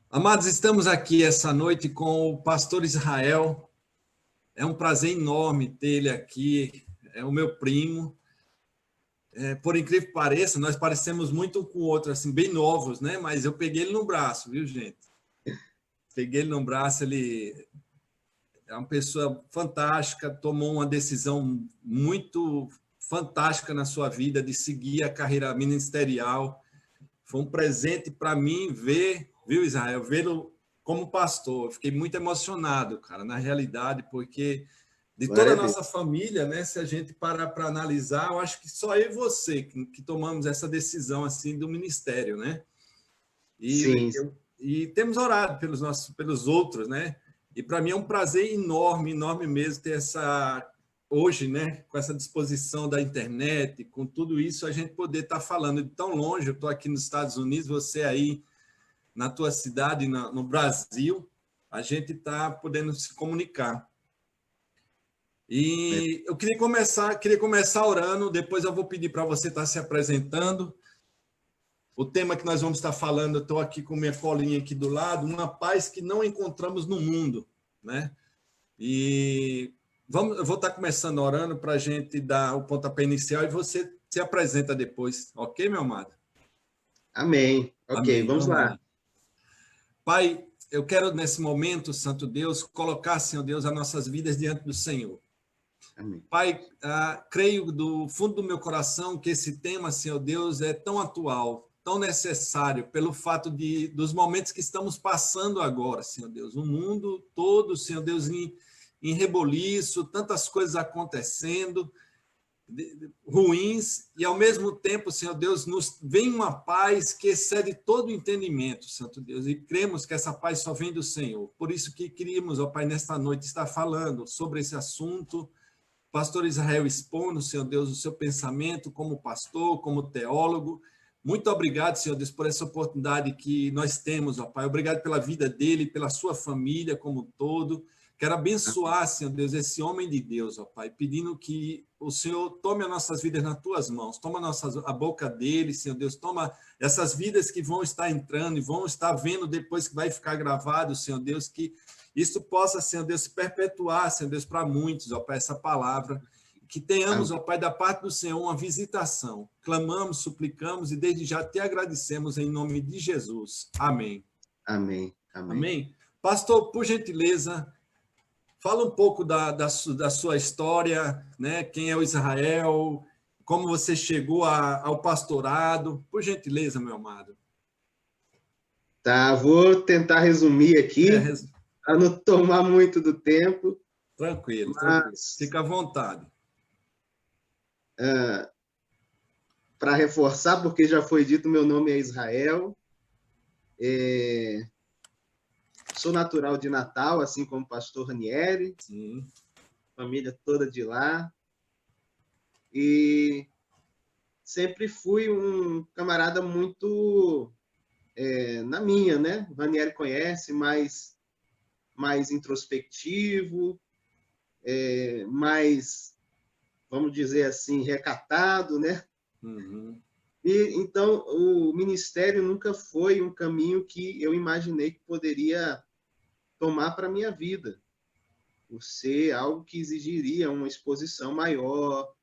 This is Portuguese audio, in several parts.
Amados, estamos aqui essa noite com o pastor Israel. É um prazer enorme ter ele aqui. É o meu primo. Por incrível que pareça, nós parecemos muito um com o outro, assim, bem novos, né? Mas eu peguei ele no braço, viu, gente? Peguei ele no braço, ele é uma pessoa fantástica, tomou uma decisão muito fantástica na sua vida de seguir a carreira ministerial. Foi um presente para mim ver, viu, Israel, vê-lo como pastor. Eu fiquei muito emocionado, cara, na realidade, porque de toda Glória a a Deus. nossa família, né, se a gente parar para analisar, eu acho que só eu e você que tomamos essa decisão assim do ministério, né? E, Sim, e temos orado pelos outros, né? E para mim é um prazer enorme, enorme mesmo ter essa hoje, né, com essa disposição da internet, com tudo isso, a gente poder estar falando de tão longe. Eu estou aqui nos Estados Unidos, você aí na tua cidade, no Brasil, a gente está podendo se comunicar. é, E eu queria começar orando, depois eu vou pedir para você estar se apresentando. O tema que nós vamos estar falando, eu estou aqui com minha colinha aqui do lado, uma paz que não encontramos no mundo, né? E eu vou estar começando orando para a gente dar o pontapé inicial e você se apresenta depois, ok, meu amado? amém. Ok, Amém, vamos vamos lá. lá. Pai, eu quero nesse momento, Santo Deus, colocar, Senhor Deus, as nossas vidas diante do Senhor. Amém. Pai, creio do fundo do meu coração que esse tema, Senhor Deus, é tão atual, tão necessário, pelo fato dos momentos que estamos passando agora, Senhor Deus. O mundo todo, Senhor Deus, em reboliço, tantas coisas acontecendo, ruins, e ao mesmo tempo, Senhor Deus, nos vem uma paz que excede todo o entendimento, Santo Deus, e cremos que essa paz só vem do Senhor. Por isso que queríamos, ó Pai, nesta noite estar falando sobre esse assunto. Pastor Israel expondo, Senhor Deus, o seu pensamento como pastor, como teólogo. Muito obrigado, Senhor Deus, por essa oportunidade que nós temos, ó Pai. Obrigado pela vida dele, pela sua família como um todo. Quero abençoar, Senhor Deus, esse homem de Deus, ó Pai, pedindo que o Senhor tome as nossas vidas nas tuas mãos, toma a boca dele, Senhor Deus, toma essas vidas que vão estar entrando e vão estar vendo depois que vai ficar gravado, Senhor Deus, que isso possa, Senhor Deus, se perpetuar, Senhor Deus, para muitos, ó Pai, essa palavra. Que tenhamos, Amém. ó Pai, da parte do Senhor, uma visitação. Clamamos, suplicamos e desde já te agradecemos em nome de Jesus. Amém. Amém. Amém. Amém. Pastor, por gentileza, fala um pouco da sua história, né? Quem é o Israel, como você chegou ao pastorado. Por gentileza, meu amado. Tá, vou tentar resumir É, aqui, para não tomar muito do tempo, tranquilo, tranquilo. mas Fica à vontade. para reforçar, porque já foi dito, meu nome é Israel, é, sou natural de Natal, assim como o pastor Ranieri, Sim. família toda de lá, e sempre fui um camarada muito na minha, né? O Ranieri conhece, mais introspectivo, mais, vamos dizer assim, recatado, né? Uhum. E então o ministério nunca foi um caminho que eu imaginei que poderia tomar para minha vida, por ser algo que exigiria uma exposição maior,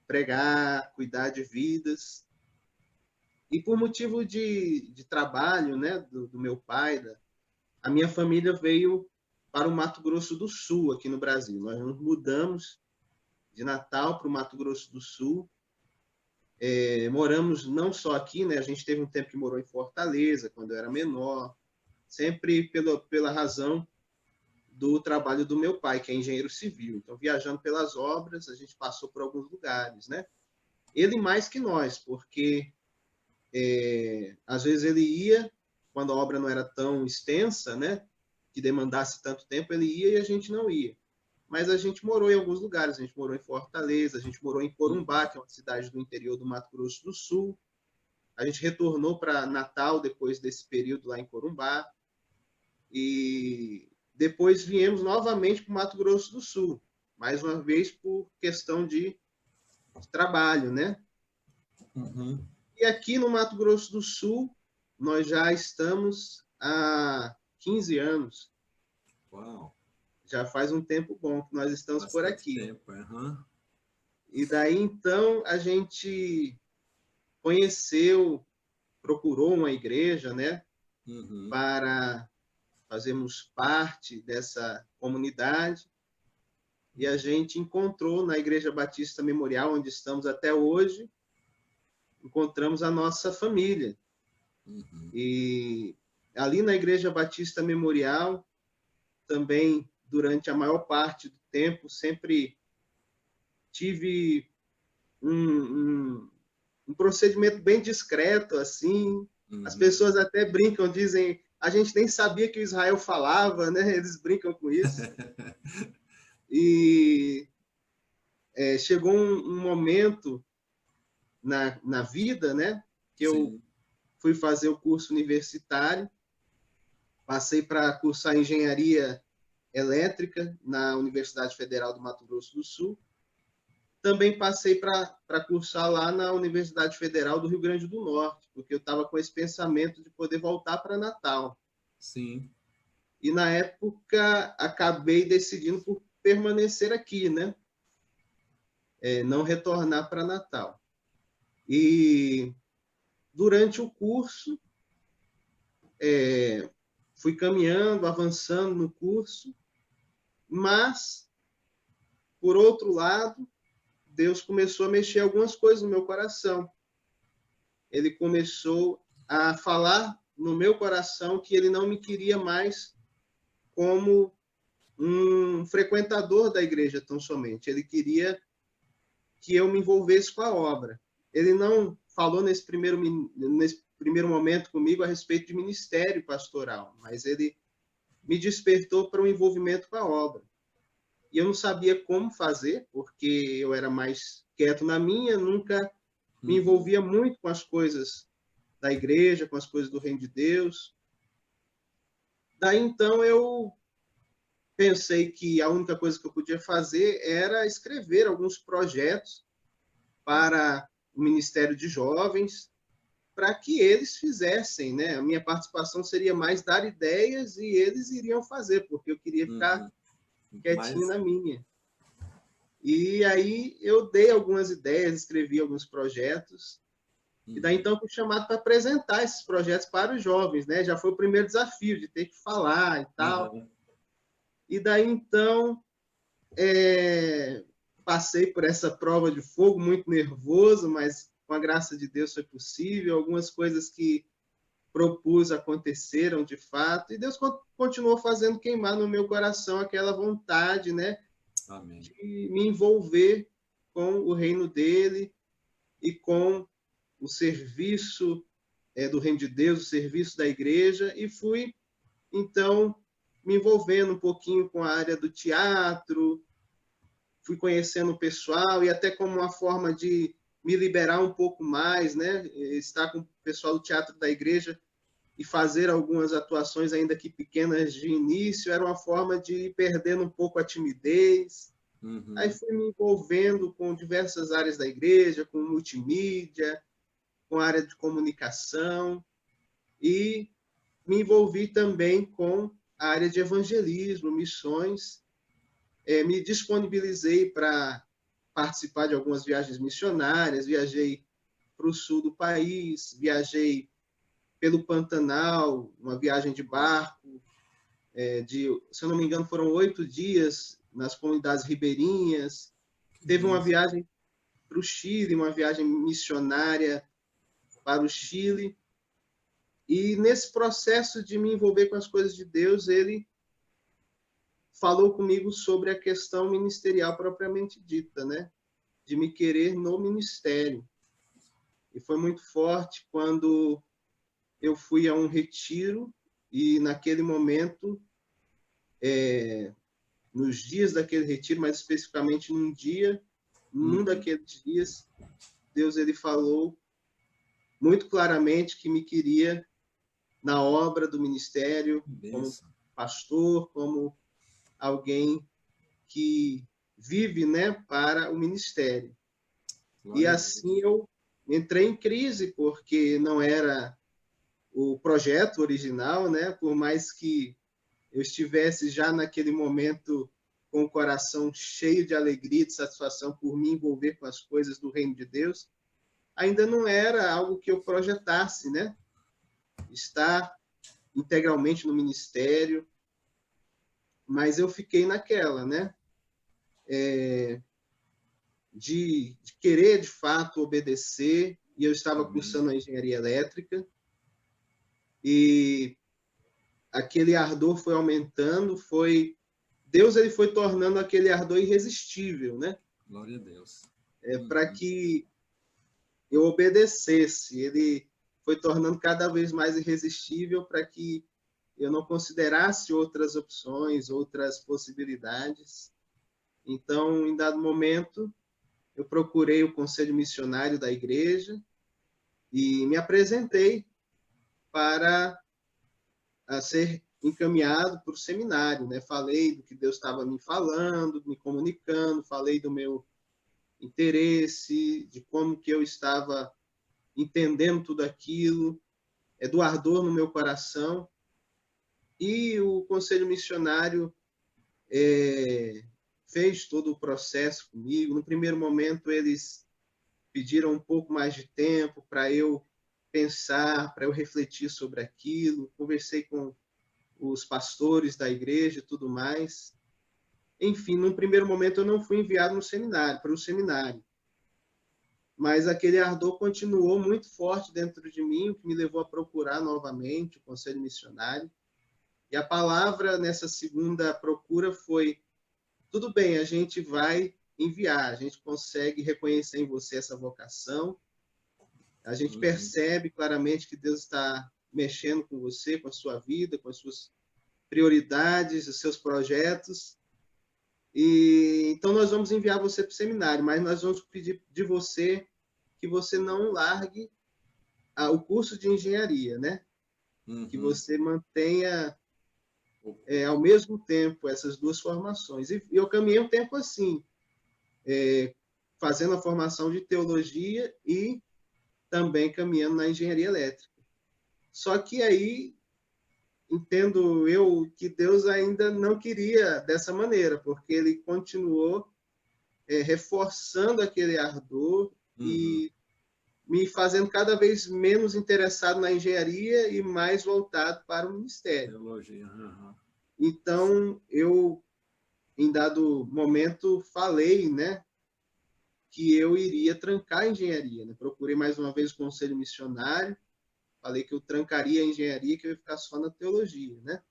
pregar, cuidar de vidas. E por motivo de trabalho, né, do meu pai, a minha família veio para o Mato Grosso do Sul, aqui no Brasil. Nós nos mudamos de Natal para o Mato Grosso do Sul. Moramos não só aqui, né? A gente teve um tempo que morou em Fortaleza, quando eu era menor, sempre pela razão do trabalho do meu pai, que é engenheiro civil. Então, viajando pelas obras, a gente passou por alguns lugares, né? Ele mais que nós, porque às vezes ele ia, quando a obra não era tão extensa, né? Que demandasse tanto tempo, ele ia e a gente não ia. Mas a gente morou em alguns lugares, a gente morou em Fortaleza, a gente morou em Corumbá, que é uma cidade do interior do Mato Grosso do Sul. A gente retornou para Natal depois desse período lá em Corumbá e depois viemos novamente para o Mato Grosso do Sul, mais uma vez por questão de trabalho, né? Uhum. E aqui no Mato Grosso do Sul, nós já estamos há 15 anos. Uau, Já faz um tempo bom que nós estamos por bastante aqui. tempo. Aham. E daí, então, a gente conheceu, procurou uma igreja, né, Uhum. para fazermos parte dessa comunidade. E a gente encontrou na Igreja Batista Memorial, onde estamos até hoje, encontramos a nossa família. Uhum. E ali na Igreja Batista Memorial, também, durante a maior parte do tempo, sempre tive um procedimento bem discreto, assim. As Uhum. pessoas até brincam, dizem, a gente nem sabia que o Israel falava, né? Eles brincam com isso. E chegou um momento na vida, né? Que eu Sim. fui fazer o curso universitário, passei para cursar engenharia elétrica na Universidade Federal do Mato Grosso do Sul. Também passei para cursar lá na Universidade Federal do Rio Grande do Norte, porque eu estava com esse pensamento de poder voltar para Natal. Sim. E na época acabei decidindo por permanecer aqui, né? Não retornar para Natal. E durante o curso, fui caminhando, avançando no curso, mas, por outro lado, Deus começou a mexer algumas coisas no meu coração. Ele começou a falar no meu coração que ele não me queria mais como um frequentador da igreja tão somente. Ele queria que eu me envolvesse com a obra. Ele não falou nesse primeiro momento comigo a respeito de ministério pastoral, mas ele me despertou para o envolvimento com a obra. E eu não sabia como fazer, porque eu era mais quieto na minha, nunca me Uhum. envolvia muito com as coisas da igreja, com as coisas do reino de Deus. Daí então eu pensei que a única coisa que eu podia fazer era escrever alguns projetos para o Ministério de Jovens, para que eles fizessem, né? A minha participação seria mais dar ideias e eles iriam fazer, porque eu queria ficar Uhum. quietinho Mas, na minha. E aí eu dei algumas ideias, escrevi alguns projetos, e daí uhum. então fui chamado para apresentar esses projetos para os jovens, né? Já foi o primeiro desafio de ter que falar e tal. Aham. E daí então passei por essa prova de fogo muito nervoso, mas com a graça de Deus foi possível. Algumas coisas que propus aconteceram de fato, e Deus continuou fazendo queimar no meu coração aquela vontade, né, Amém. de me envolver com o reino dele e com o serviço do reino de Deus, o serviço da igreja, e fui, então, me envolvendo um pouquinho com a área do teatro, fui conhecendo o pessoal, e até como uma forma de me liberar um pouco mais, né, estar com o pessoal do teatro da igreja e fazer algumas atuações, ainda que pequenas de início, era uma forma de ir perdendo um pouco a timidez. Aí Uhum. fui me envolvendo com diversas áreas da igreja, com multimídia, com a área de comunicação, e me envolvi também com a área de evangelismo, missões. Me disponibilizei para participar de algumas viagens missionárias, viajei para o sul do país, viajei pelo Pantanal, uma viagem de barco, se eu não me engano, foram 8 dias nas comunidades ribeirinhas. Que Teve uma benção. viagem para o Chile, uma viagem missionária para o Chile. E nesse processo de me envolver com as coisas de Deus, ele falou comigo sobre a questão ministerial propriamente dita, né? De me querer no ministério. E foi muito forte quando eu fui a um retiro e naquele momento, nos dias daquele retiro, mais especificamente num Uhum. daqueles dias, Deus ele falou muito claramente que me queria na obra do ministério, Que como benção. pastor, como alguém que vive, né, para o ministério. E Glória a Deus. assim eu entrei em crise, porque não era o projeto original, né? Por mais que eu estivesse já naquele momento com o coração cheio de alegria e de satisfação por me envolver com as coisas do reino de Deus, ainda não era algo que eu projetasse, né? Estar integralmente no ministério, mas eu fiquei naquela, né? De querer, de fato, obedecer, e eu estava cursando a engenharia elétrica, e aquele ardor foi aumentando, Deus ele foi tornando aquele ardor irresistível, né? Glória a Deus. Para que eu obedecesse. Ele foi tornando cada vez mais irresistível para que eu não considerasse outras opções, outras possibilidades. Então, em dado momento, eu procurei o conselho missionário da igreja e me apresentei para ser encaminhado para o seminário, né? Falei do que Deus estava me falando, me comunicando, falei do meu interesse, de como que eu estava entendendo tudo aquilo, do ardor no meu coração. E o conselho missionário fez todo o processo comigo. No primeiro momento, eles pediram um pouco mais de tempo para eu pensar, para eu refletir sobre aquilo. Conversei com os pastores da igreja e tudo mais. Enfim, num primeiro momento eu não fui enviado no seminário, para o seminário. Mas aquele ardor continuou muito forte dentro de mim, o que me levou a procurar novamente o conselho missionário. E a palavra nessa segunda procura foi: tudo bem, a gente vai enviar, a gente consegue reconhecer em você essa vocação, a gente percebe claramente que Deus está mexendo com você, com a sua vida, com as suas prioridades, os seus projetos. E então nós vamos enviar você para o seminário, mas nós vamos pedir de você que você não largue o curso de engenharia, né? Que você mantenha ao mesmo tempo essas duas formações. E eu caminhei um tempo assim, fazendo a formação de teologia e também caminhando na engenharia elétrica. Só que aí entendo eu que Deus ainda não queria dessa maneira, porque ele continuou reforçando aquele ardor e me fazendo cada vez menos interessado na engenharia e mais voltado para o ministério. Teologia. Então, eu, em dado momento, falei, né, que eu iria trancar a engenharia. Né? Procurei mais uma vez o conselho missionário, falei que eu trancaria a engenharia, que eu ia ficar só na teologia, né?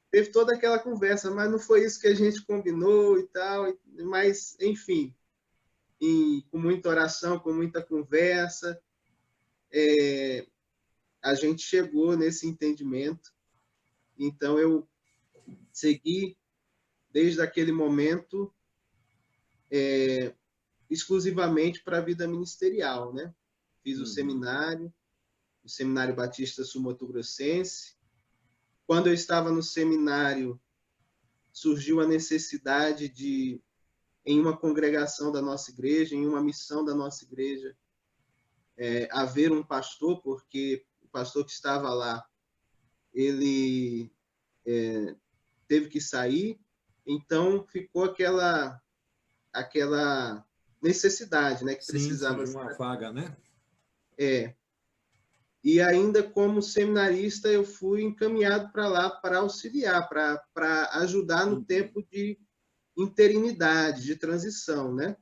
Teve toda aquela conversa, mas não foi isso que a gente combinou e tal, mas, enfim, com muita oração, com muita conversa, a gente chegou nesse entendimento. Então, eu segui, desde aquele momento, exclusivamente para a vida ministerial, né? Fiz o Seminário Batista Sul-Mato-Grossense. Quando eu estava no seminário, surgiu a necessidade de, em uma congregação da nossa igreja, em uma missão da nossa igreja, haver um pastor, porque o pastor que estava lá, ele teve que sair, então ficou aquela necessidade, né, que precisava ser uma vaga, né? E ainda como seminarista eu fui encaminhado para lá para auxiliar, para ajudar no tempo de interinidade, de transição, né?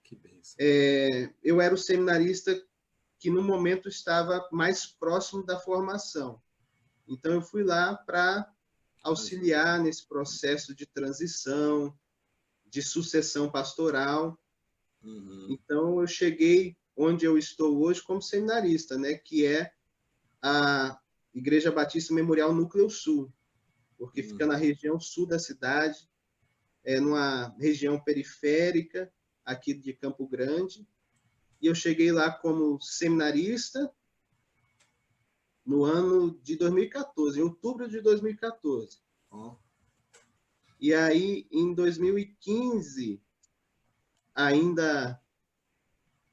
Que bênção. Eu era o seminarista que no momento estava mais próximo da formação. Então eu fui lá para auxiliar nesse processo de transição, de sucessão pastoral. Então eu cheguei onde eu estou hoje como seminarista, né, que é a Igreja Batista Memorial Núcleo Sul, porque fica na região sul da cidade, numa região periférica aqui de Campo Grande. E eu cheguei lá como seminarista no ano de 2014, em outubro de 2014. E aí, em 2015,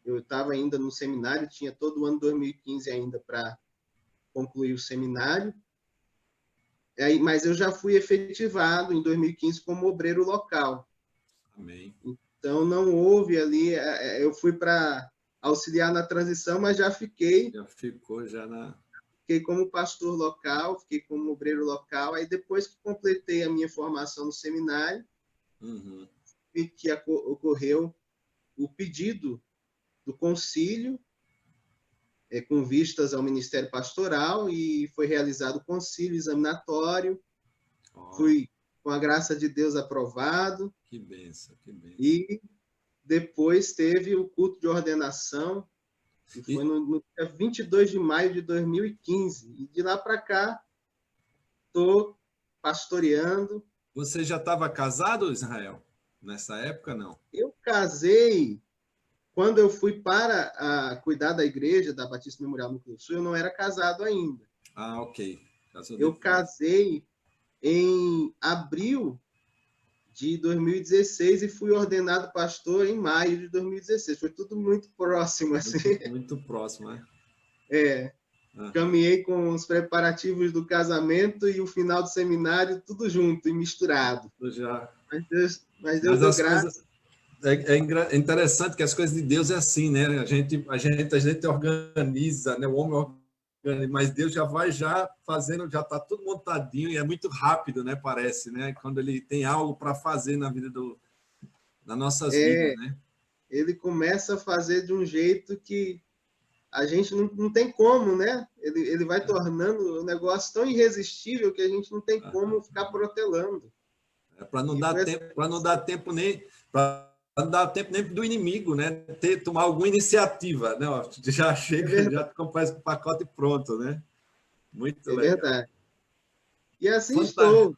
eu estava ainda no seminário, tinha todo o ano 2015 ainda para concluir o seminário. Mas eu já fui efetivado em 2015 como obreiro local. Amém. Então, não houve ali... Eu fui para auxiliar na transição, mas já fiquei... Já ficou, já na... Fiquei como pastor local, fiquei como obreiro local. Aí, depois que completei a minha formação no seminário, que ocorreu o pedido do concílio, com vistas ao ministério pastoral, e foi realizado o concílio examinatório. Fui, com a graça de Deus, aprovado. Que bênção, que bênção. E depois teve o culto de ordenação, que foi no dia 22 de maio de 2015. E de lá para cá, estou pastoreando. Você já estava casado, Israel? Nessa época, não? Eu casei quando eu fui para cuidar da igreja da Batista Memorial Núcleo Sul. Eu não era casado ainda. Ah, ok. Eu casei em abril de 2016 e fui ordenado pastor em maio de 2016. Foi tudo muito próximo, assim. Muito próximo, né? Caminhei com os preparativos do casamento e o final do seminário, tudo junto e misturado. Já. Mas Deus deu graça. É interessante que as coisas de Deus é assim, né? A gente organiza, né? O homem organiza, mas Deus já vai fazendo, já está tudo montadinho e é muito rápido, né? Parece, né? Quando ele tem algo para fazer na vida nas nossas vidas, né? Ele começa a fazer de um jeito que a gente não tem como, né? Ele vai tornando o negócio tão irresistível que a gente não tem como ficar protelando. Para não dar tempo nem do inimigo, né? Tomar alguma iniciativa, né? Já chega, já compra o pacote pronto, né? Muito legal. Verdade. E assim estou.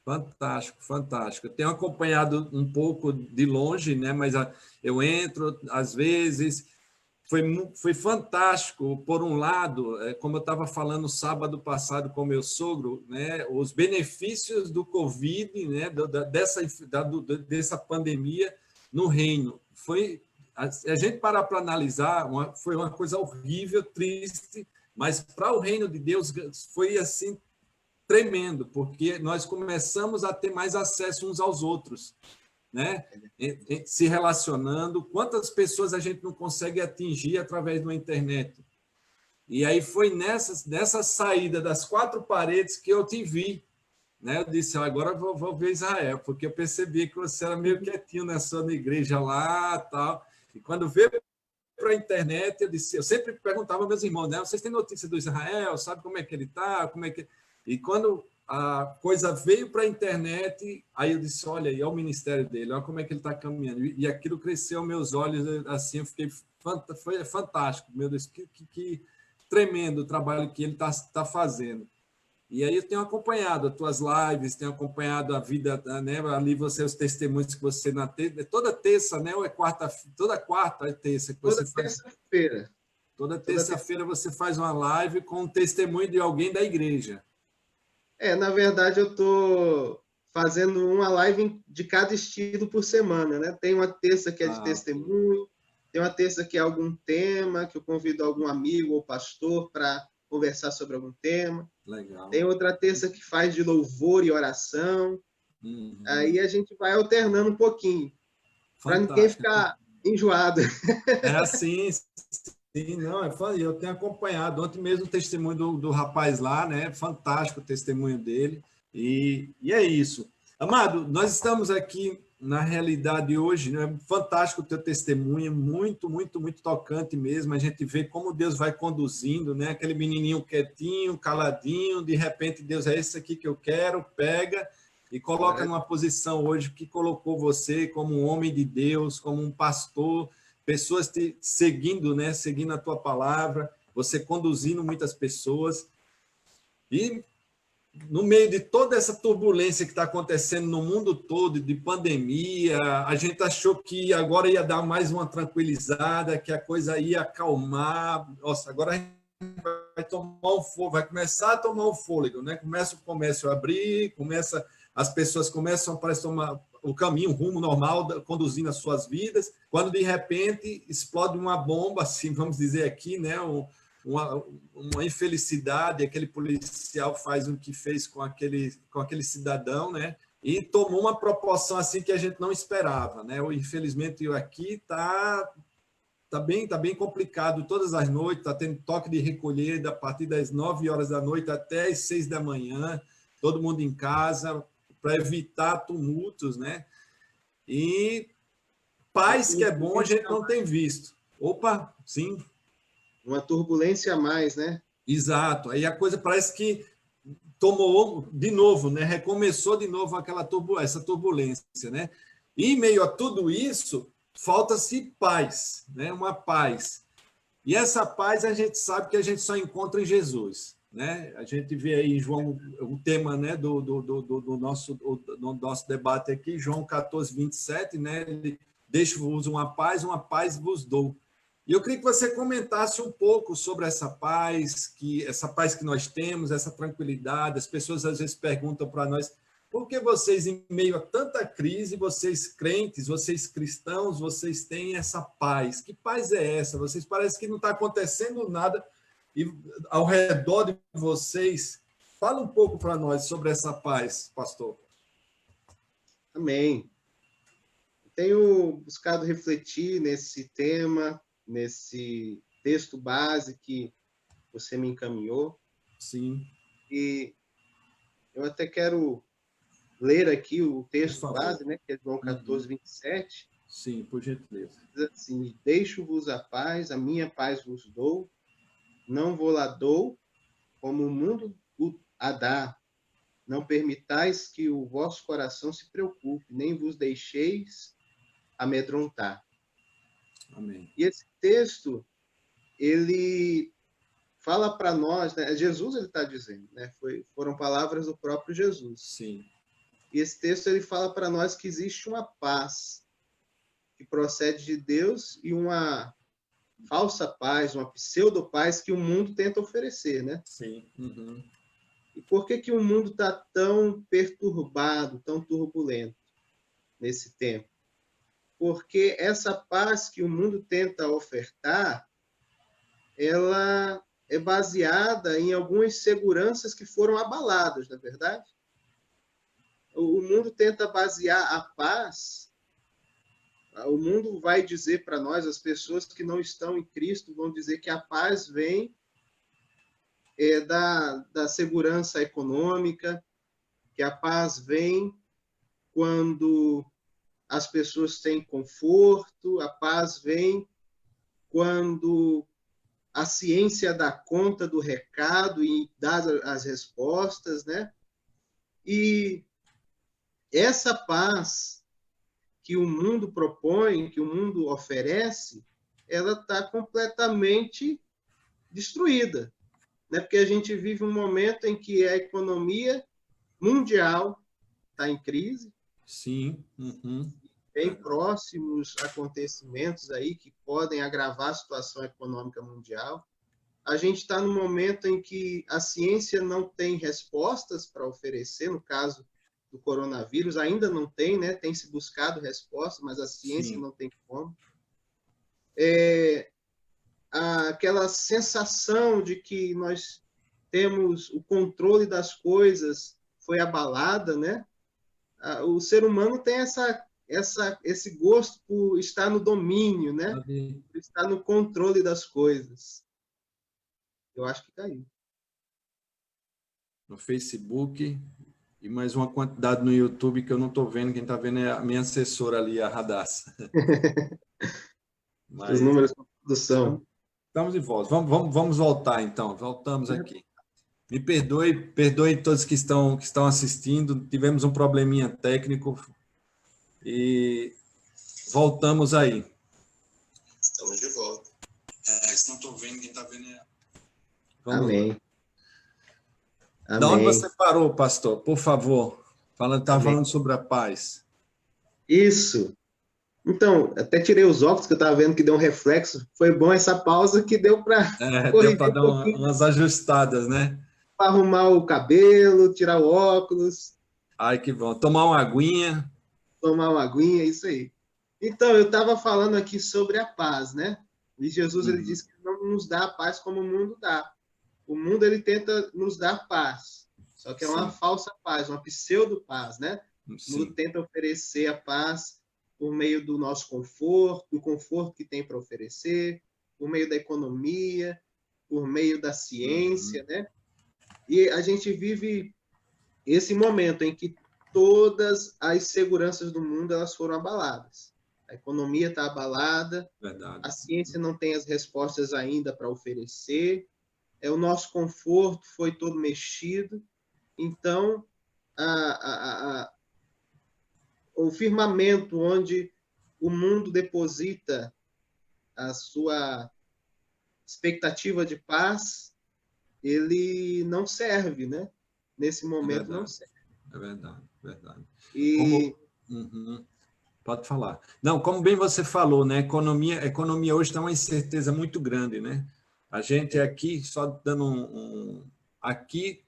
Fantástico, fantástico. Eu tenho acompanhado um pouco de longe, né? Mas eu entro às vezes. Foi fantástico, por um lado, como eu estava falando sábado passado com meu sogro, né, os benefícios do Covid, né, dessa pandemia no reino. A gente parar para analisar, foi uma coisa horrível, triste, mas para o reino de Deus foi assim tremendo, porque nós começamos a ter mais acesso uns aos outros, né? Se relacionando, quantas pessoas a gente não consegue atingir através da internet. E aí foi nessa saída das quatro paredes que eu te vi, né? Eu disse, agora eu vou ver Israel, porque eu percebi que você era meio quietinho na sua igreja lá, tal. E quando veio para a internet, eu sempre perguntava aos meus irmãos, né? Vocês têm notícia do Israel? Sabe como é que ele está? E quando a coisa veio para a internet, aí eu disse, olha aí, é o ministério dele, olha como é que ele está caminhando. E aquilo cresceu aos meus olhos, assim, eu fiquei, foi fantástico, meu Deus, que tremendo o trabalho que ele está fazendo. E aí eu tenho acompanhado as tuas lives, tenho acompanhado a vida, né, ali os testemunhos que você, toda terça, né, ou toda quarta é terça que você faz. Terça-feira. Toda terça-feira você faz uma live com um testemunho de alguém da igreja. Na verdade, eu estou fazendo uma live de cada estilo por semana, né? Tem uma terça que é de testemunho, tem uma terça que é algum tema, que eu convido algum amigo ou pastor para conversar sobre algum tema. Legal. Tem outra terça que faz de louvor e oração. Aí a gente vai alternando um pouquinho, para ninguém ficar enjoado. É assim. Sim, não, eu tenho acompanhado. Ontem mesmo o testemunho do rapaz lá, né? Fantástico o testemunho dele. E é isso. Amado, nós estamos aqui na realidade hoje, né? Fantástico o teu testemunho, muito, muito, muito tocante mesmo. A gente vê como Deus vai conduzindo, né? Aquele menininho quietinho, caladinho, de repente Deus é esse aqui que eu quero, pega e coloca numa posição hoje que colocou você como um homem de Deus, como um pastor, pessoas te seguindo, né? Seguindo a tua palavra, você conduzindo muitas pessoas. E no meio de toda essa turbulência que está acontecendo no mundo todo, de pandemia, a gente achou que agora ia dar mais uma tranquilizada, que a coisa ia acalmar. Nossa, agora a gente vai começar a tomar o fôlego, né? Começa o comércio a abrir, as pessoas começam a tomar o caminho, o rumo normal, conduzindo as suas vidas, quando de repente explode uma bomba, assim, vamos dizer aqui, né? uma infelicidade, aquele policial faz o que fez com aquele cidadão, né? E tomou uma proporção assim que a gente não esperava, né? Infelizmente, aqui tá bem complicado todas as noites, está tendo toque de recolher a partir das 9 horas da noite até as 6 da manhã, todo mundo em casa, para evitar tumultos, né? E paz que é bom a gente não tem visto. Opa, sim. Uma turbulência a mais, né? Exato. Aí a coisa parece que tomou de novo, né? Recomeçou de novo essa turbulência, né? E em meio a tudo isso, falta-se paz, né? Uma paz. E essa paz a gente sabe que a gente só encontra em Jesus, né? A gente vê aí João, o tema, né, do nosso debate aqui, João 14, 27, né? Ele deixa-vos uma paz vos dou. E eu queria que você comentasse um pouco sobre essa paz que nós temos, essa tranquilidade. As pessoas às vezes perguntam para nós: por que vocês, em meio a tanta crise, vocês crentes, vocês cristãos, vocês têm essa paz? Que paz é essa? Vocês parecem que não está acontecendo nada e ao redor de vocês. Fala um pouco para nós sobre essa paz, pastor. Amém. Tenho buscado refletir nesse tema, nesse texto base que você me encaminhou. Sim. E eu até quero ler aqui o texto base, né, que é João 14, 27. Sim, por gentileza. Diz assim: deixo-vos a paz, a minha paz vos dou, não vou lá dou, como o mundo a dá. Não permitais que o vosso coração se preocupe, nem vos deixeis amedrontar. Amém. E esse texto, ele fala para nós, né? Jesus ele está dizendo, né? Foram palavras do próprio Jesus. Sim. E esse texto ele fala para nós que existe uma paz que procede de Deus e uma falsa paz, uma pseudo-paz que o mundo tenta oferecer, né? Sim. Uhum. E por que o mundo está tão perturbado, tão turbulento nesse tempo? Porque essa paz que o mundo tenta ofertar, ela é baseada em algumas seguranças que foram abaladas, não é verdade? O mundo tenta basear a paz, o mundo vai dizer para nós, as pessoas que não estão em Cristo, vão dizer que a paz vem da segurança econômica, que a paz vem quando as pessoas têm conforto, a paz vem quando a ciência dá conta do recado e dá as respostas, né? E essa paz que o mundo propõe, que o mundo oferece, ela está completamente destruída, né? Porque a gente vive um momento em que a economia mundial está em crise. Sim. Uhum. Tem próximos acontecimentos aí que podem agravar a situação econômica mundial. A gente está num momento em que a ciência não tem respostas para oferecer, no caso do coronavírus, ainda não tem, né? Tem se buscado respostas, mas a ciência Sim. não tem como. Aquela sensação de que nós temos o controle das coisas foi abalada, né? O ser humano tem esse gosto por estar no domínio, né? Por estar no controle das coisas. Eu acho que caiu. No Facebook e mais uma quantidade no YouTube que eu não estou vendo. Quem está vendo é a minha assessora ali, a Radassa. Mas os números de produção. Estamos de volta. Vamos voltar, então. Voltamos aqui. Me perdoe todos que estão assistindo. Tivemos um probleminha técnico e voltamos aí. Estamos de volta. Não estou vendo, quem está vendo é... Amém. Da onde você parou, pastor? Por favor. Estava falando sobre a paz. Isso. Então, até tirei os óculos, que eu estava vendo que deu um reflexo. Foi bom essa pausa que deu para deu para dar umas ajustadas, né? Para arrumar o cabelo, tirar o óculos. Ai, que bom. Tomar uma aguinha. Tomar uma aguinha, isso aí. Então, eu estava falando aqui sobre a paz, né? E Jesus ele disse que não nos dá a paz como o mundo dá. O mundo ele tenta nos dar paz, só que é uma Sim, falsa paz, uma pseudo-paz, né? O mundo sim. tenta oferecer a paz por meio do nosso conforto, do conforto que tem para oferecer, por meio da economia, por meio da ciência, Uhum. né? E a gente vive esse momento em que todas as seguranças do mundo elas foram abaladas. A economia está abalada, a Verdade. ciência não tem as respostas ainda para oferecer, o nosso conforto foi todo mexido. Então, o firmamento onde o mundo deposita a sua expectativa de paz, ele não serve, né? Nesse É momento não verdade. serve. É verdade. Verdade. Como... E Uhum. Pode falar. Não, como bem você falou, né? A economia hoje está uma incerteza muito grande, né? A gente aqui, só dando aqui,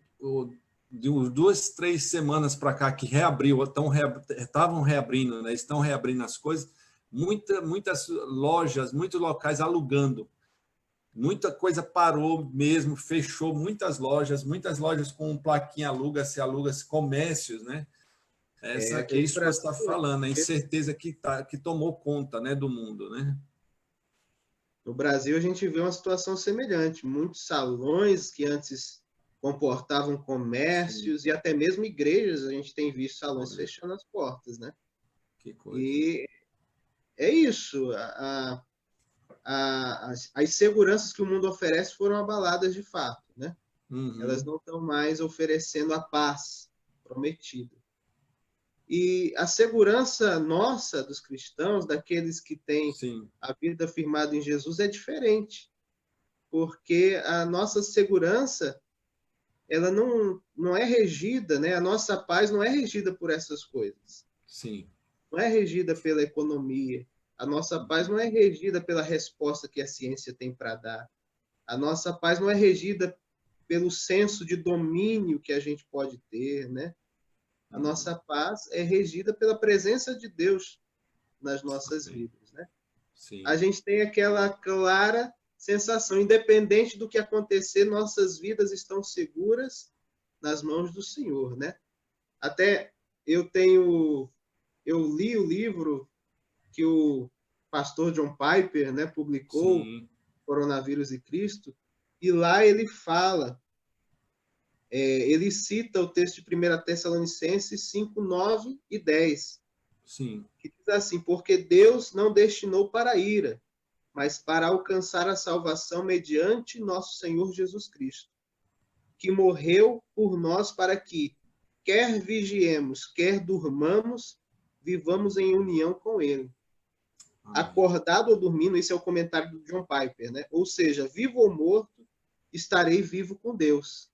de 2, 3 semanas para cá, que reabriu, estavam reabrindo, né? Estão reabrindo as coisas, muitas lojas, muitos locais alugando. Muita coisa parou mesmo, fechou muitas lojas com plaquinha aluga-se, comércios, né? É aqui no isso que você Brasil, está falando, a incerteza que tomou conta, né, do mundo, né? no Brasil a gente vê uma situação semelhante. Muitos salões que antes comportavam Sim, comércios e até mesmo igrejas, a gente tem visto salões olha, fechando as portas, né? que coisa. E é isso. As seguranças que o mundo oferece foram abaladas de fato, né? Elas Uhum, não estão mais oferecendo a paz prometida. E a segurança nossa, dos cristãos, daqueles que têm sim, a vida firmada em Jesus, é diferente, porque a nossa segurança ela não é regida, né? A nossa paz não é regida por essas coisas. sim. Não é regida pela economia. A nossa paz Uhum, não é regida pela resposta que a ciência tem para dar. A nossa paz não é regida pelo senso de domínio que a gente pode ter, né? A uhum, nossa paz é regida pela presença de Deus nas nossas amém. vidas, né? A Sim, gente tem aquela clara sensação, independente do que acontecer, nossas vidas estão seguras nas mãos do Senhor, né? Até eu li o livro que o pastor John Piper, né, publicou, sim, Coronavírus e Cristo, e lá ele fala, ele cita o texto de 1 Tessalonicenses 5, 9 e 10, sim. que diz assim: porque Deus não destinou para a ira, mas para alcançar a salvação mediante nosso Senhor Jesus Cristo, que morreu por nós para que, quer vigiemos, quer durmamos, vivamos em união com Ele. Amém. Acordado ou dormindo, esse é o comentário do John Piper, né? Ou seja, vivo ou morto, estarei vivo com Deus.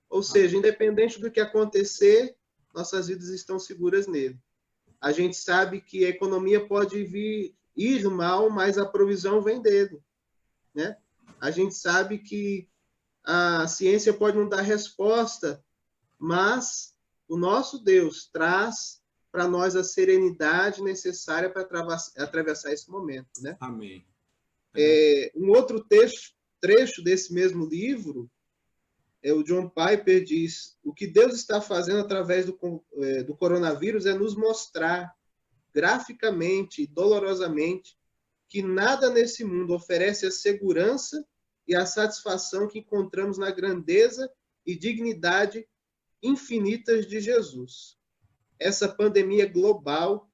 Ou seja, Amém. independente do que acontecer, nossas vidas estão seguras nele. A gente sabe que a economia pode ir mal, mas a provisão vem dele, né? A gente sabe que a ciência pode não dar resposta, mas o nosso Deus traz para nós a serenidade necessária para atravessar esse momento, né? Amém. É verdade. Um outro trecho desse mesmo livro, o John Piper diz: o que Deus está fazendo através do coronavírus é nos mostrar graficamente e dolorosamente que nada nesse mundo oferece a segurança e a satisfação que encontramos na grandeza e dignidade infinitas de Jesus. Essa pandemia global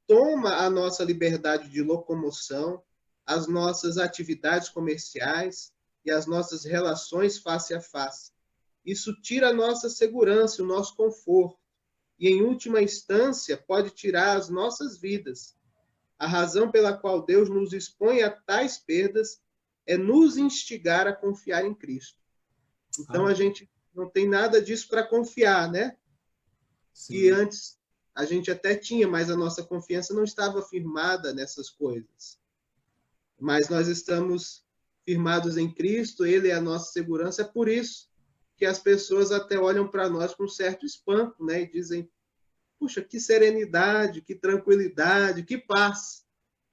toma a nossa liberdade de locomoção, as nossas atividades comerciais e as nossas relações face a face. Isso tira a nossa segurança, o nosso conforto e, em última instância, pode tirar as nossas vidas. A razão pela qual Deus nos expõe a tais perdas é nos instigar a confiar em Cristo. Então, a Amém. gente não tem nada disso para confiar, né? Que Sim, antes a gente até tinha, mas a nossa confiança não estava firmada nessas coisas. Mas nós estamos firmados em Cristo, Ele é a nossa segurança, é por isso que as pessoas até olham para nós com certo espanto, né? E dizem: puxa, que serenidade, que tranquilidade, que paz,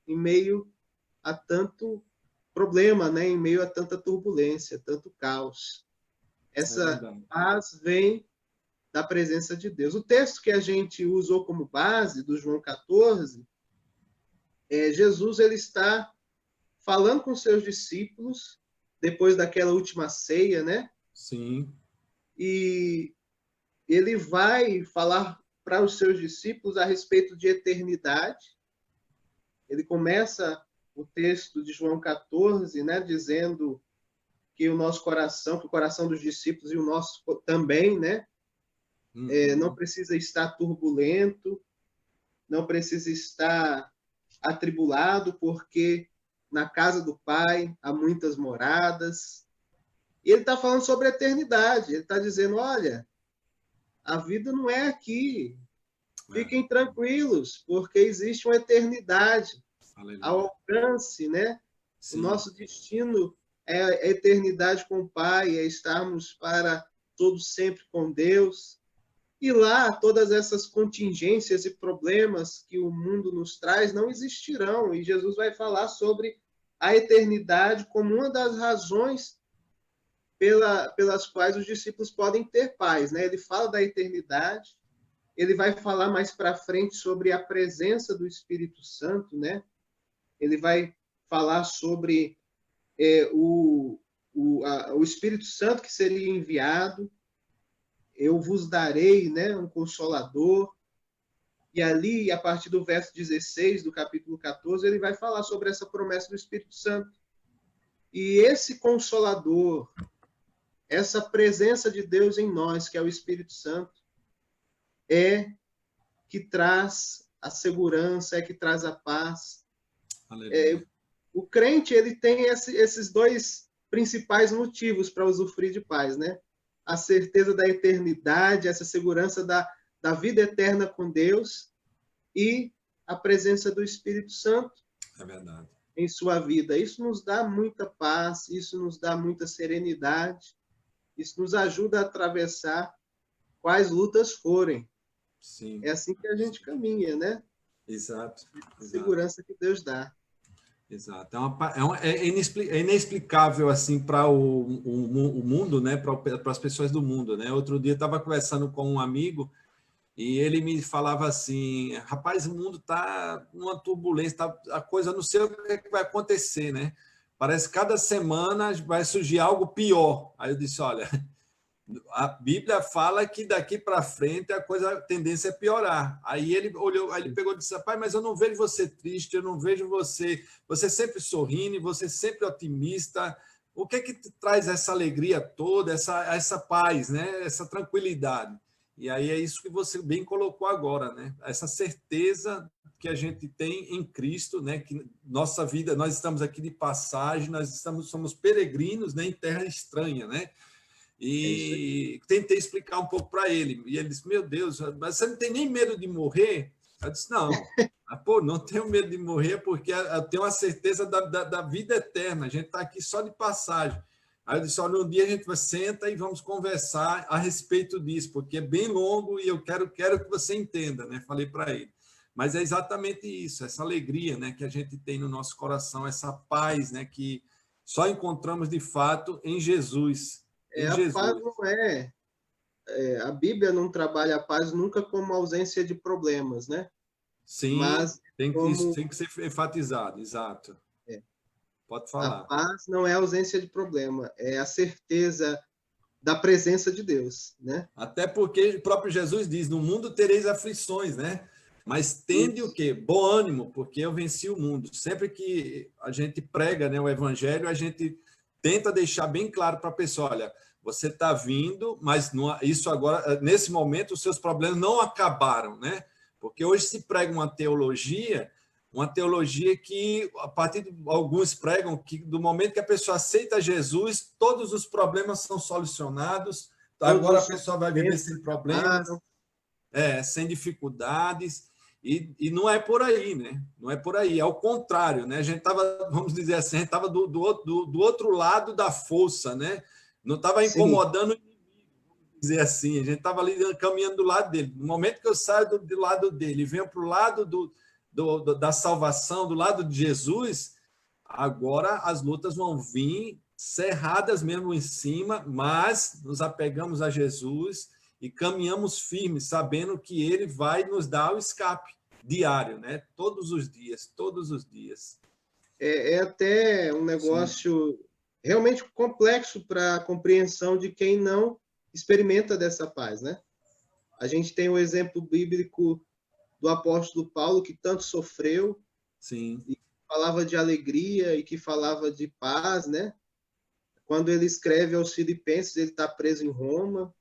em meio a tanto problema, né, em meio a tanta turbulência, tanto caos. Essa paz vem da presença de Deus. O texto que a gente usou como base, do João 14, Jesus ele está falando com seus discípulos, depois daquela última ceia, né? Sim. E ele vai falar para os seus discípulos a respeito de eternidade. Ele começa o texto de João 14, né, dizendo que o nosso coração, que o coração dos discípulos e o nosso também, né, não precisa estar turbulento, não precisa estar atribulado, porque na casa do Pai há muitas moradas. E ele está falando sobre a eternidade. Ele está dizendo, olha, a vida não é aqui. Fiquem tranquilos, porque existe uma eternidade ao alcance, né? Sim. O nosso destino é a eternidade com o Pai, é estarmos para todos sempre com Deus. E lá, todas essas contingências e problemas que o mundo nos traz não existirão. E Jesus vai falar sobre a eternidade como uma das razões pelas quais os discípulos podem ter paz, né? Ele fala da eternidade, ele vai falar mais para frente sobre a presença do Espírito Santo, né? Ele vai falar sobre o Espírito Santo que seria enviado. Eu vos darei, né, um consolador. E ali, a partir do verso 16 do capítulo 14, ele vai falar sobre essa promessa do Espírito Santo. E esse consolador, essa presença de Deus em nós, que é o Espírito Santo, é que traz a segurança, é que traz a paz. O crente, ele tem esses dois principais motivos para usufruir de paz, né? A certeza da eternidade, essa segurança da vida eterna com Deus e a presença do Espírito Santo em sua vida. Isso nos dá muita paz, isso nos dá muita serenidade, isso nos ajuda a atravessar quais lutas forem. Sim. É assim que a gente caminha, né? Exato. A segurança que Deus dá. Exato. É inexplicável assim para o mundo, né? Para as pessoas do mundo, né? Outro dia eu estava conversando com um amigo e ele me falava assim, rapaz, o mundo está numa turbulência, a coisa não sei o que, que vai acontecer, né? Parece que cada semana vai surgir algo pior. Aí eu disse, olha, a Bíblia fala que daqui para frente a tendência é piorar. Aí ele olhou, aí ele pegou e disse, pai, mas eu não vejo você triste, eu não vejo você sempre sorrindo, você sempre otimista. O que é que te traz essa alegria toda, essa paz, né? Essa tranquilidade? E aí é isso que você bem colocou agora, né? Essa certeza que a gente tem em Cristo, né? Que nossa vida, nós estamos aqui de passagem, somos peregrinos, né? Em terra estranha, né? E tentei explicar um pouco para ele. E ele disse, meu Deus, mas você não tem nem medo de morrer? Eu disse, não. Pô, não tenho medo de morrer porque eu tenho a certeza da vida eterna. A gente está aqui só de passagem. Aí eu disse, olha, um dia a gente senta e vamos conversar a respeito disso, porque é bem longo e eu quero que você entenda, né? Falei para ele. Mas é exatamente isso, essa alegria, né, que a gente tem no nosso coração, essa paz, né, que só encontramos de fato em Jesus. A paz não a Bíblia não trabalha a paz nunca como ausência de problemas, né? Sim, mas isso tem que ser enfatizado, exato. Pode falar. A paz não é ausência de problema, é a certeza da presença de Deus, né? Até porque o próprio Jesus diz, no mundo tereis aflições, né? Mas tende o quê? Bom ânimo, porque eu venci o mundo. Sempre que a gente prega, né, o evangelho, a gente tenta deixar bem claro para a pessoa, olha, você está vindo, mas não, isso agora, nesse momento, os seus problemas não acabaram, né? Porque hoje se prega uma teologia que, a partir de alguns pregam que do momento que a pessoa aceita Jesus, todos os problemas são solucionados, agora a pessoa vai viver sem problemas, sem dificuldades, e não é por aí, né? Não é por aí, é o contrário, né? A gente estava, vamos dizer assim, a gente estava do outro lado da força, né? Não estava incomodando o inimigo, vamos dizer assim, a gente estava ali caminhando do lado dele. No momento que eu saio do lado dele e venho para o lado da salvação, do lado de Jesus, Agora as lutas vão vir cerradas mesmo em cima, mas nos apegamos a Jesus e caminhamos firmes, sabendo que ele vai nos dar o escape diário, né? Todos os dias, todos os dias. É até um negócio realmente complexo para a compreensão de quem não experimenta dessa paz, né? A gente tem o exemplo bíblico do apóstolo Paulo, que tanto sofreu, Sim. e falava de alegria e que falava de paz, né? Quando ele escreve aos Filipenses, ele está preso em Roma.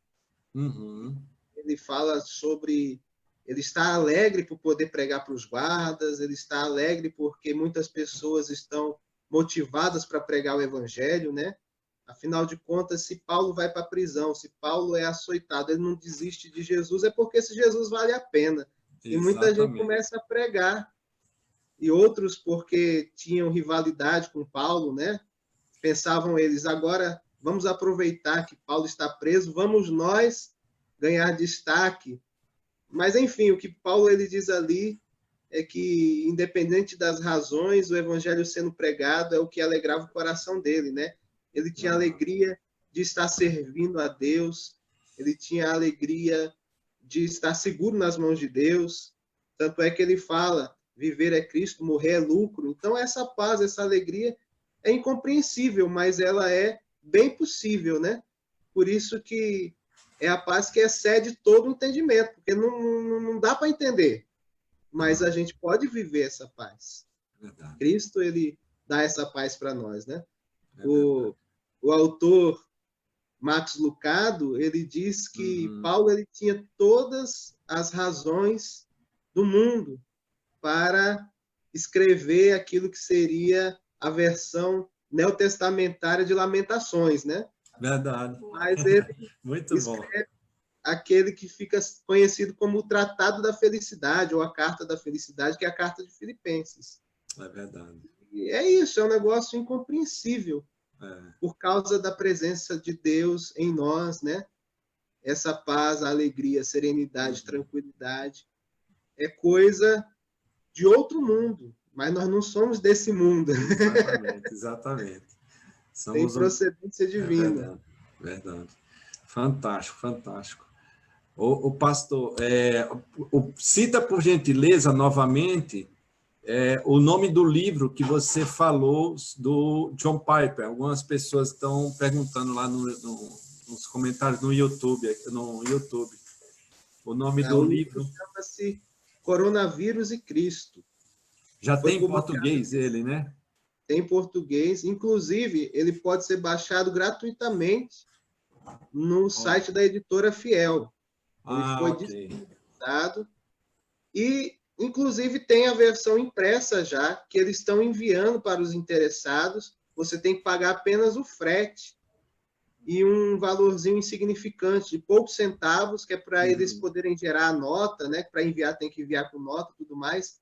Uhum. Ele fala sobre... Ele está alegre por poder pregar para os guardas, ele está alegre porque muitas pessoas estão motivadas para pregar o evangelho, né? Afinal de contas, se Paulo vai para a prisão, se Paulo é açoitado, ele não desiste de Jesus, é porque esse Jesus vale a pena. E muita gente começa a pregar. E outros porque tinham rivalidade com Paulo, né? Pensavam eles, agora vamos aproveitar que Paulo está preso, vamos nós ganhar destaque. Mas, enfim, o que Paulo ele diz ali é que, independente das razões, o evangelho sendo pregado é o que alegrava o coração dele, né? Ele tinha alegria de estar servindo a Deus, ele tinha alegria de estar seguro nas mãos de Deus. Tanto é que ele fala, viver é Cristo, morrer é lucro. Então, essa paz, essa alegria é incompreensível, mas ela é bem possível, né? Por isso que é a paz que excede todo o entendimento, porque não dá para entender, mas a gente pode viver essa paz. Verdade. Cristo, ele dá essa paz para nós, né? O autor Max Lucado, ele diz que Paulo ele tinha todas as razões do mundo para escrever aquilo que seria a versão neotestamentária de Lamentações, né? Verdade. Mas ele muito bom. Aquele que fica conhecido como o Tratado da Felicidade, ou a Carta da Felicidade, que é a Carta de Filipenses. É verdade. E é isso, é um negócio incompreensível, por causa da presença de Deus em nós, né? Essa paz, a alegria, a serenidade, tranquilidade, é coisa de outro mundo, mas nós não somos desse mundo. Exatamente, exatamente. Tem procedência divina. Verdade. Fantástico, fantástico. O pastor, cita por gentileza novamente o nome do livro que você falou do John Piper. Algumas pessoas estão perguntando lá nos comentários no YouTube. O nome do livro chama-se Coronavírus e Cristo. Já tem em português ele, né? Tem em português. Inclusive, ele pode ser baixado gratuitamente no site da editora Fiel. Ele foi disponibilizado. E, inclusive, tem a versão impressa já, que eles estão enviando para os interessados. Você tem que pagar apenas o frete e um valorzinho insignificante, de poucos centavos, que é para eles poderem gerar a nota, né? Para enviar, tem que enviar com nota e tudo mais.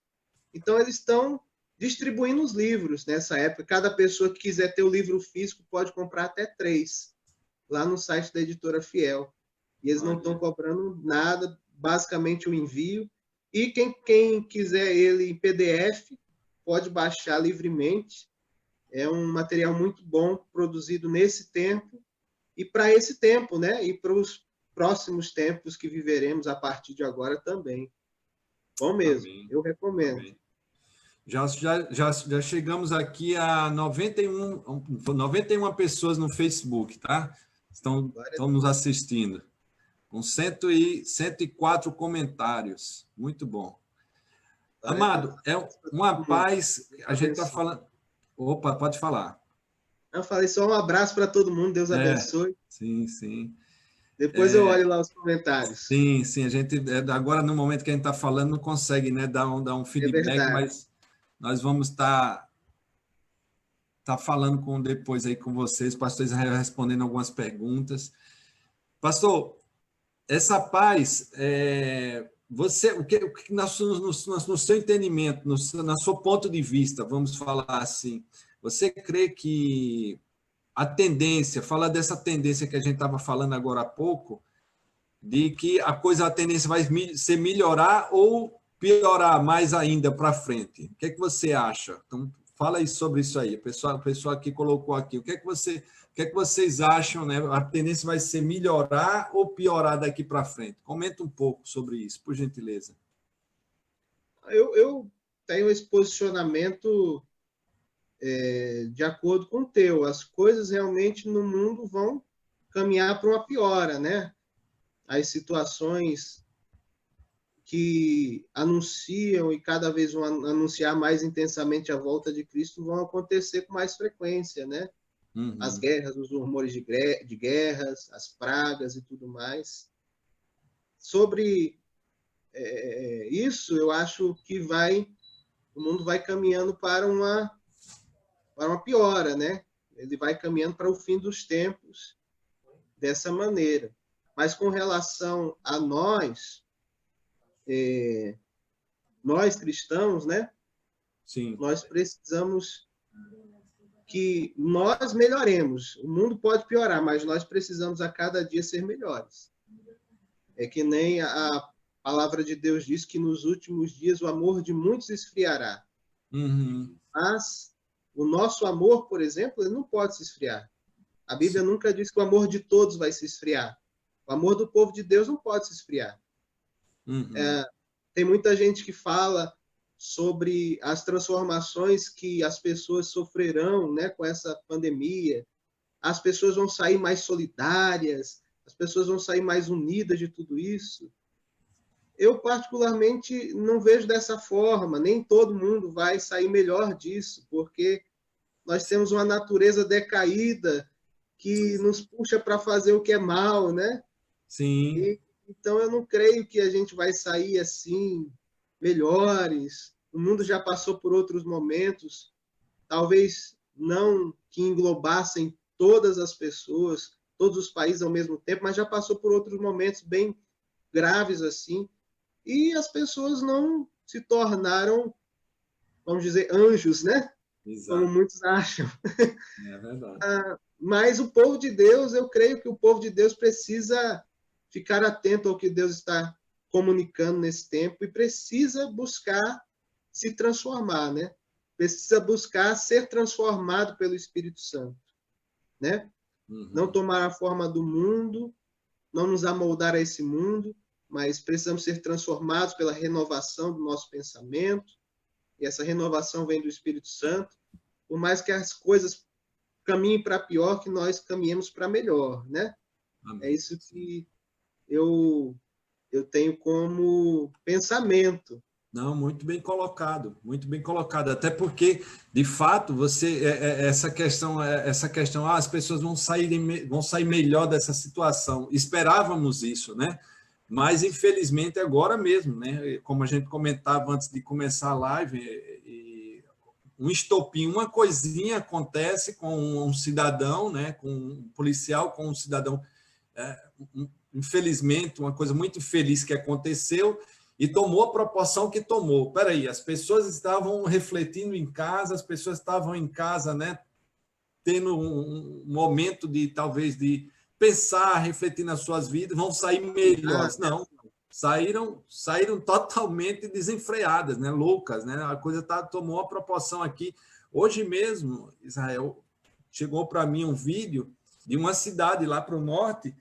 Então, eles estão distribuindo os livros nessa época. Cada pessoa que quiser ter o livro físico pode comprar até 3, lá no site da editora Fiel. E eles não estão cobrando nada, basicamente o envio. E quem quiser ele em PDF, pode baixar livremente. É um material muito bom, produzido nesse tempo, e para esse tempo, né? E para os próximos tempos que viveremos a partir de agora também. Bom mesmo, eu recomendo. Amém. Já chegamos aqui a 91 pessoas no Facebook, tá? Estão nos assistindo. Com 104 comentários. Muito bom. Amado, é uma paz... A gente está falando... Opa, pode falar. Eu falei só um abraço para todo mundo. Deus abençoe. Sim, sim. Depois eu olho lá os comentários. Sim, sim. A gente, agora, no momento que a gente está falando, não consegue, né, dar um feedback, mas nós vamos estar falando depois aí com vocês, pastores respondendo algumas perguntas. Pastor, essa paz, o que no seu entendimento, no seu ponto de vista, vamos falar assim, você crê que a tendência, fala dessa tendência que a gente estava falando agora há pouco, de que a tendência vai ser melhorar ou piorar mais ainda para frente? O que é que você acha? Então, Fala aí sobre isso aí. O pessoal que colocou aqui. O que é que vocês acham, né? A tendência vai ser melhorar ou piorar daqui para frente? Comenta um pouco sobre isso, por gentileza. Eu tenho esse posicionamento de acordo com o teu. As coisas realmente no mundo vão caminhar para uma piora, né? As situações que anunciam e cada vez vão anunciar mais intensamente a volta de Cristo vão acontecer com mais frequência, né? As guerras, os rumores de guerras, as pragas e tudo mais. Sobre isso, eu acho que o mundo vai caminhando para uma piora, né? Ele vai caminhando para o fim dos tempos dessa maneira. Mas com relação a nós cristãos, né? Sim. Nós precisamos que nós melhoremos. O mundo pode piorar, mas nós precisamos a cada dia ser melhores. É que nem a palavra de Deus diz que nos últimos dias o amor de muitos esfriará. Mas o nosso amor, por exemplo, ele não pode se esfriar. A Bíblia nunca diz que o amor de todos vai se esfriar. O amor do povo de Deus não pode se esfriar. Tem muita gente que fala sobre as transformações que as pessoas sofrerão, né, com essa pandemia. As pessoas vão sair mais solidárias, as pessoas vão sair mais unidas de tudo isso. Eu, particularmente, não vejo dessa forma. Nem todo mundo vai sair melhor disso, porque nós temos uma natureza decaída que nos puxa para fazer o que é mal, né? Sim. Então, eu não creio que a gente vai sair assim, melhores. O mundo já passou por outros momentos, talvez não que englobassem todas as pessoas, todos os países ao mesmo tempo, mas já passou por outros momentos bem graves assim. E as pessoas não se tornaram, vamos dizer, anjos, né? Exato. Como muitos acham. É verdade. Mas o povo de Deus, eu creio que o povo de Deus precisa ficar atento ao que Deus está comunicando nesse tempo e precisa buscar se transformar, né? Precisa buscar ser transformado pelo Espírito Santo, né? Não tomar a forma do mundo, não nos amoldar a esse mundo, mas precisamos ser transformados pela renovação do nosso pensamento, e essa renovação vem do Espírito Santo, por mais que as coisas caminhem para pior, que nós caminhemos para melhor, né? Amém. É isso que eu tenho como pensamento. Não, muito bem colocado, muito bem colocado. Até porque, de fato, essa questão, as pessoas vão sair melhor dessa situação. Esperávamos isso, né? Mas infelizmente agora mesmo, né? Como a gente comentava antes de começar a live, um estopim, uma coisinha acontece com um cidadão, né? Com um policial, com um cidadão. Infelizmente, uma coisa muito infeliz que aconteceu. E tomou a proporção que tomou. Espera aí, as pessoas estavam refletindo em casa, as pessoas estavam em casa, né, tendo um momento de, talvez, de pensar, refletir nas suas vidas, vão sair melhores. Não, saíram totalmente desenfreadas, né, loucas. Né? A coisa tomou a proporção aqui. Hoje mesmo, Israel, chegou para mim um vídeo de uma cidade lá para o norte,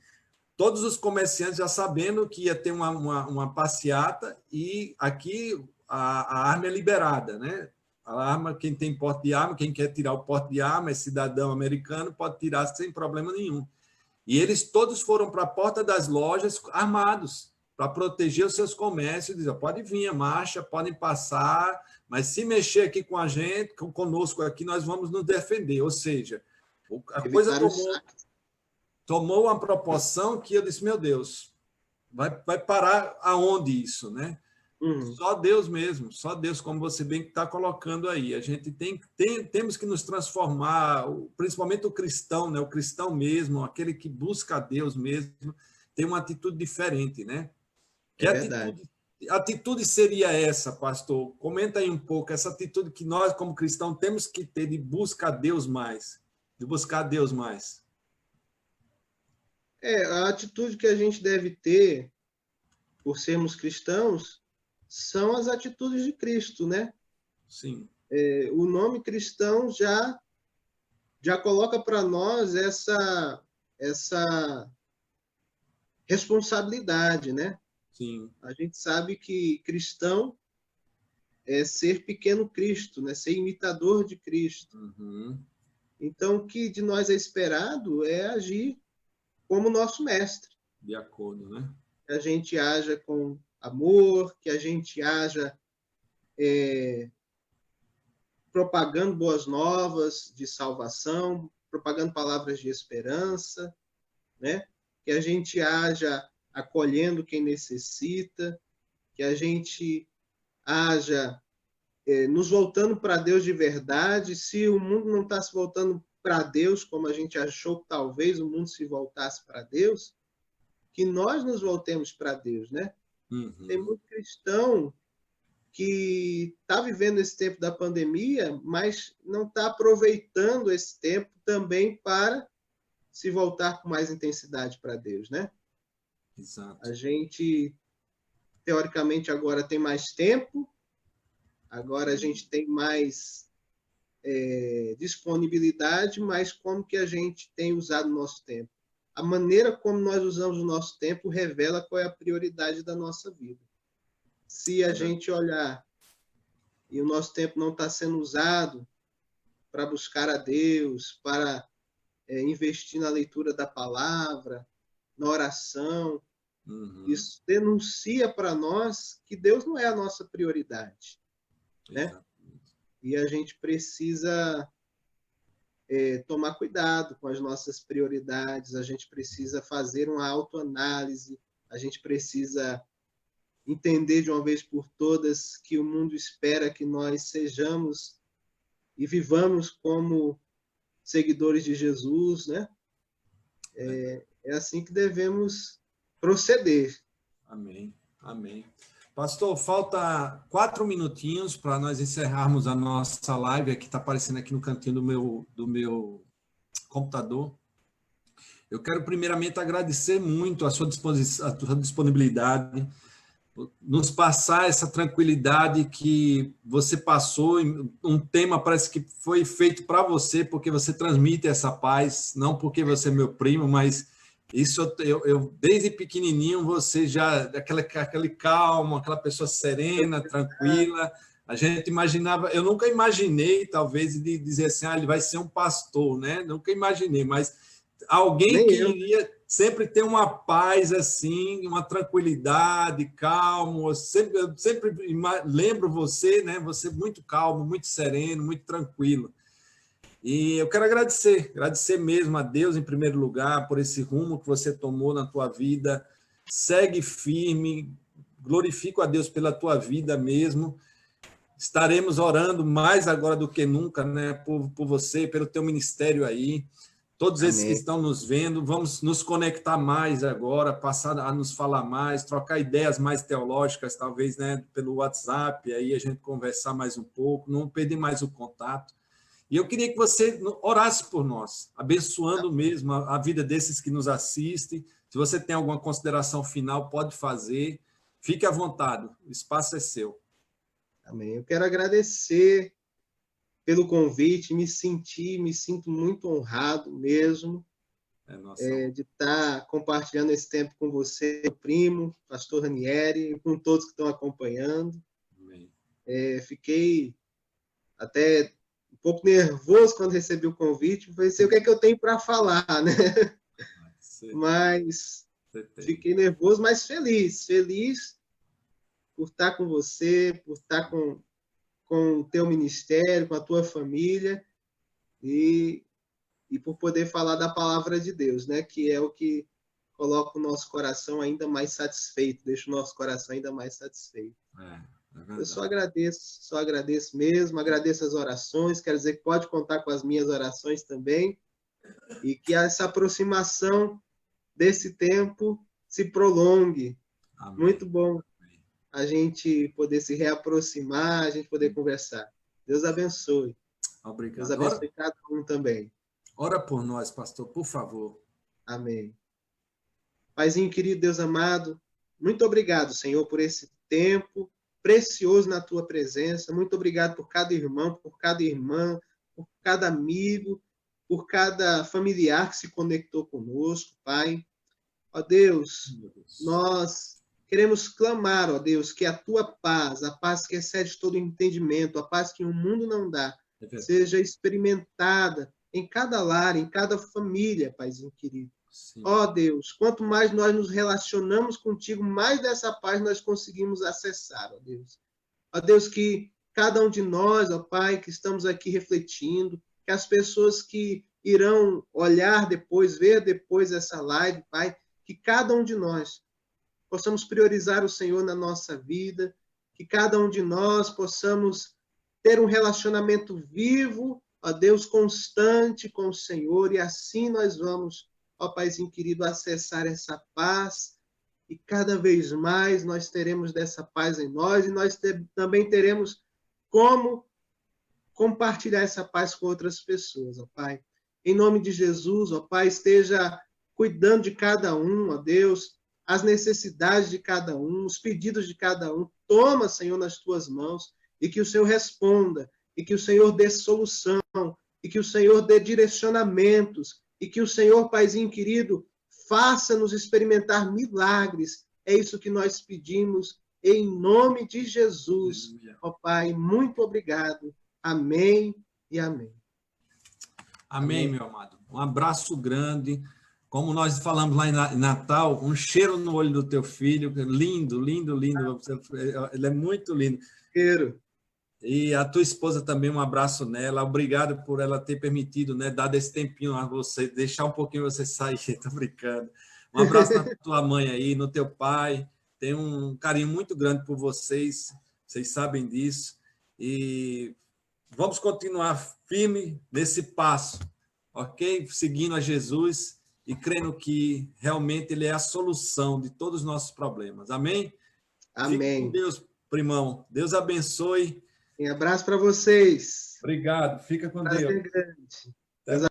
todos os comerciantes já sabendo que ia ter uma passeata e aqui a arma é liberada, né? A arma, quem tem porte de arma, quem quer tirar o porte de arma, é cidadão americano, pode tirar sem problema nenhum. E eles todos foram para a porta das lojas armados para proteger os seus comércios, dizer, pode vir a marcha, podem passar, mas se mexer aqui com a gente, conosco aqui, nós vamos nos defender. Ou seja, a coisa tomou uma proporção que eu disse, meu Deus, vai parar aonde isso, né? Só Deus mesmo, só Deus, como você bem está colocando aí. A gente temos que nos transformar, principalmente o cristão, né? O cristão mesmo, aquele que busca a Deus mesmo, tem uma atitude diferente, né? Que atitude seria essa, pastor? Comenta aí um pouco, essa atitude que nós, como cristãos, temos que ter de buscar Deus mais, de buscar Deus mais. A atitude que a gente deve ter, por sermos cristãos, são as atitudes de Cristo, né? Sim. o nome cristão já coloca para nós essa responsabilidade, né? Sim. A gente sabe que cristão é ser pequeno Cristo, né? Ser imitador de Cristo. Uhum. Então, o que de nós é esperado é agir como nosso mestre. De acordo, né? Que a gente haja com amor, que a gente haja propagando boas novas de salvação, propagando palavras de esperança, né? Que a gente haja acolhendo quem necessita, que a gente haja nos voltando para Deus de verdade. Se o mundo não está se voltando para Deus, como a gente achou que talvez o mundo se voltasse para Deus, que nós nos voltemos para Deus, né? Uhum. Tem muito cristão que está vivendo esse tempo da pandemia, mas não está aproveitando esse tempo também para se voltar com mais intensidade para Deus, né? Exato. A gente, teoricamente, agora tem mais tempo, agora a gente tem mais disponibilidade, mas como que a gente tem usado o nosso tempo? A maneira como nós usamos o nosso tempo revela qual é a prioridade da nossa vida. Se a gente olhar e o nosso tempo não está sendo usado para buscar a Deus, para investir na leitura da palavra, na oração, isso denuncia para nós que Deus não é a nossa prioridade, né? E a gente precisa tomar cuidado com as nossas prioridades, a gente precisa fazer uma autoanálise, a gente precisa entender de uma vez por todas que o mundo espera que nós sejamos e vivamos como seguidores de Jesus, né? É assim que devemos proceder. Amém, amém. Pastor, falta 4 minutinhos para nós encerrarmos a nossa live, que está aparecendo aqui no cantinho do meu computador. Eu quero primeiramente agradecer muito a sua disponibilidade, nos passar essa tranquilidade que você passou, um tema parece que foi feito para você, porque você transmite essa paz, não porque você é meu primo, mas isso eu desde pequenininho você já aquele calmo, aquela pessoa serena, tranquila. A gente imaginava, eu nunca imaginei talvez de dizer assim, ele vai ser um pastor, né? Nunca imaginei, mas alguém Nem que eu. iria sempre ter uma paz assim, uma tranquilidade, calmo. Eu sempre lembro você, né? Você muito calmo, muito sereno, muito tranquilo. E eu quero agradecer mesmo a Deus em primeiro lugar por esse rumo que você tomou na tua vida. Segue firme, glorifico a Deus pela tua vida mesmo. Estaremos orando mais agora do que nunca, né, por você, pelo teu ministério aí. Todos esses que Amém. estão nos vendo, vamos nos conectar mais agora, passar a nos falar mais, trocar ideias mais teológicas, talvez, né, pelo WhatsApp, aí a gente conversar mais um pouco, não perder mais o contato. E eu queria que você orasse por nós, abençoando mesmo a vida desses que nos assistem. Se você tem alguma consideração final, pode fazer. Fique à vontade, o espaço é seu. Amém. Eu quero agradecer pelo convite, me sinto muito honrado mesmo de estar compartilhando esse tempo com você, meu primo, pastor Ranieri, e com todos que estão acompanhando. Amém. Fiquei até um pouco nervoso quando recebi o convite, pensei o que é que eu tenho para falar, né? Mas fiquei nervoso, mas feliz por estar com você, por estar com o teu ministério, com a tua família e por poder falar da palavra de Deus, né? Que é o que coloca o nosso coração ainda mais satisfeito, deixa o nosso coração ainda mais satisfeito. Eu só agradeço mesmo, agradeço as orações, quero dizer que pode contar com as minhas orações também, e que essa aproximação desse tempo se prolongue. Amém. Muito bom a gente poder se reaproximar, a gente poder conversar. Deus abençoe. Obrigado. Deus abençoe cada um também. Ora por nós, pastor, por favor. Amém. Paizinho querido, Deus amado, muito obrigado, Senhor, por esse tempo precioso na tua presença. Muito obrigado por cada irmão, por cada irmã, por cada amigo, por cada familiar que se conectou conosco, Pai. Ó Deus, nós queremos clamar, ó Deus, que a tua paz, a paz que excede todo entendimento, a paz que o mundo não dá, seja experimentada em cada lar, em cada família, Paizinho querido. Sim. Ó Deus, quanto mais nós nos relacionamos contigo, mais dessa paz nós conseguimos acessar, ó Deus. Ó Deus, que cada um de nós, ó Pai, que estamos aqui refletindo, que as pessoas que irão olhar depois, ver depois essa live, Pai, que cada um de nós possamos priorizar o Senhor na nossa vida, que cada um de nós possamos ter um relacionamento vivo, ó Deus, constante com o Senhor, e assim nós vamos, ó Paizinho querido, acessar essa paz, e cada vez mais nós teremos dessa paz em nós, e nós também teremos como compartilhar essa paz com outras pessoas, ó Pai. Em nome de Jesus, ó Pai, esteja cuidando de cada um, ó Deus, as necessidades de cada um, os pedidos de cada um. Toma, Senhor, nas tuas mãos, e que o Senhor responda, e que o Senhor dê solução, e que o Senhor dê direcionamentos, e que o Senhor, Paizinho querido, faça-nos experimentar milagres. É isso que nós pedimos, em nome de Jesus. Ó Pai, muito obrigado. Amém e amém. Amém, meu amado. Um abraço grande. Como nós falamos lá em Natal, um cheiro no olho do teu filho. Lindo, lindo, lindo. Ele é muito lindo. Cheiro. E a tua esposa também, um abraço nela. Obrigado por ela ter permitido, né, dar esse tempinho a você, deixar um pouquinho você sair. Tô brincando. Um abraço na tua mãe aí, no teu pai. Tenho um carinho muito grande por vocês. Vocês sabem disso. E vamos continuar firme nesse passo, ok? Seguindo a Jesus e crendo que realmente Ele é a solução de todos os nossos problemas. Amém? Amém. Fique com Deus, primão. Deus abençoe. Um abraço para vocês. Obrigado. Fica com Prazer Deus. grande. Até